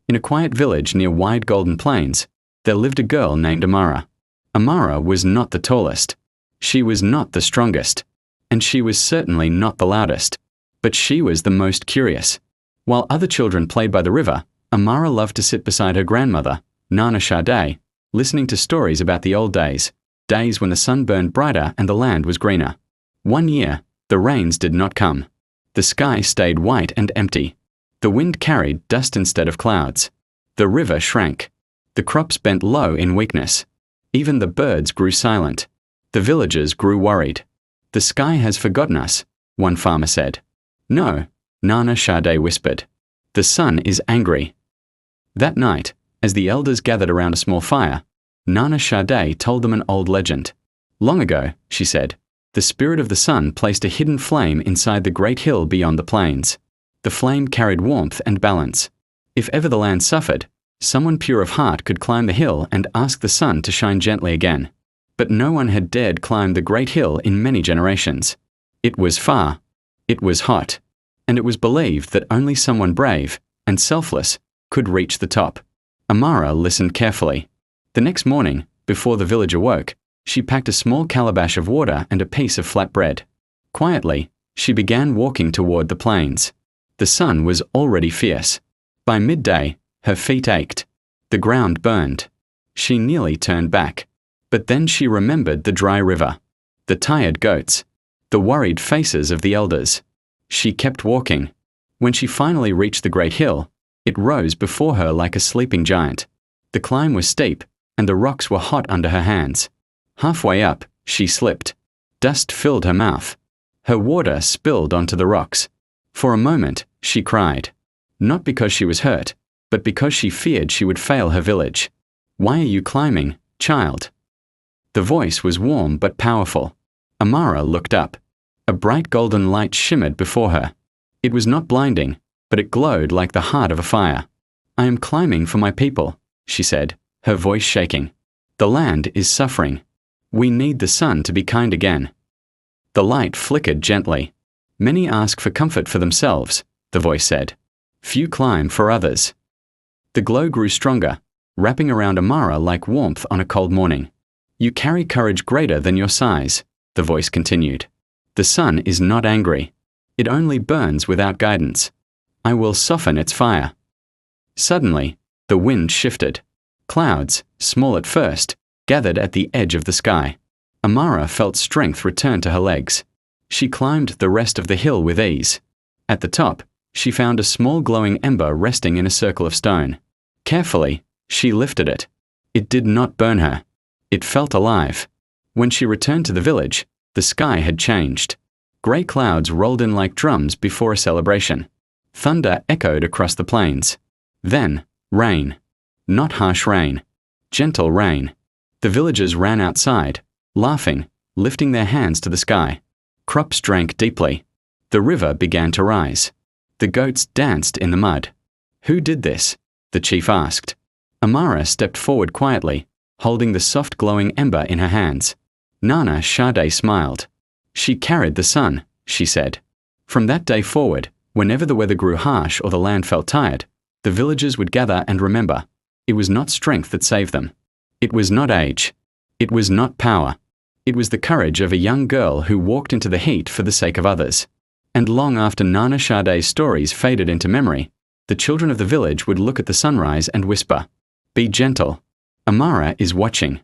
In a quiet village near wide golden plains, there lived a girl named Amara. Amara was not the tallest. She was not the strongest. And she was certainly not the loudest. But she was the most curious. While other children played by the river, Amara loved to sit beside her grandmother, Nana Sade, listening to stories about the old days, days when the sun burned brighter and the land was greener. One year, the rains did not come. The sky stayed white and empty. The wind carried dust instead of clouds. The river shrank. The crops bent low in weakness. Even the birds grew silent. The villagers grew worried. "The sky has forgotten us," one farmer said. "No," Nana Sade whispered. "The sun is angry." That night, as the elders gathered around a small fire, Nana Sade told them an old legend. "Long ago," she said, "the spirit of the sun placed a hidden flame inside the great hill beyond the plains. The flame carried warmth and balance. If ever the land suffered, someone pure of heart could climb the hill and ask the sun to shine gently again. But no one had dared climb the great hill in many generations. It was far. It was hot. And it was believed that only someone brave and selfless could reach the top." Amara listened carefully. The next morning, before the village awoke, she packed a small calabash of water and a piece of flat bread. Quietly, she began walking toward the plains. The sun was already fierce. By midday, her feet ached. The ground burned. She nearly turned back. But then she remembered the dry river, the tired goats, the worried faces of the elders. She kept walking. When she finally reached the great hill, it rose before her like a sleeping giant. The climb was steep, and the rocks were hot under her hands. Halfway up, she slipped. Dust filled her mouth. Her water spilled onto the rocks. For a moment, she cried. Not because she was hurt, but because she feared she would fail her village. "Why are you climbing, child?" The voice was warm but powerful. Amara looked up. A bright golden light shimmered before her. It was not blinding, but it glowed like the heart of a fire. "I am climbing for my people," she said, her voice shaking. "The land is suffering. We need the sun to be kind again." The light flickered gently. "Many ask for comfort for themselves," the voice said. "Few climb for others." The glow grew stronger, wrapping around Amara like warmth on a cold morning. "You carry courage greater than your size," the voice continued. "The sun is not angry. It only burns without guidance. I will soften its fire." Suddenly, the wind shifted. Clouds, small at first, gathered at the edge of the sky. Amara felt strength return to her legs. She climbed the rest of the hill with ease. At the top, she found a small glowing ember resting in a circle of stone. Carefully, she lifted it. It did not burn her. It felt alive. When she returned to the village, the sky had changed. Grey clouds rolled in like drums before a celebration. Thunder echoed across the plains. Then, rain. Not harsh rain. Gentle rain. The villagers ran outside, laughing, lifting their hands to the sky. Crops drank deeply. The river began to rise. The goats danced in the mud. "Who did this?" the chief asked. Amara stepped forward quietly, holding the soft glowing ember in her hands. Nana Sade smiled. "She carried the sun," she said. From that day forward, whenever the weather grew harsh or the land felt tired, the villagers would gather and remember. It was not strength that saved them. It was not age. It was not power. It was the courage of a young girl who walked into the heat for the sake of others. And long after Nana Sade's stories faded into memory, the children of the village would look at the sunrise and whisper, "Be gentle. Amara is watching."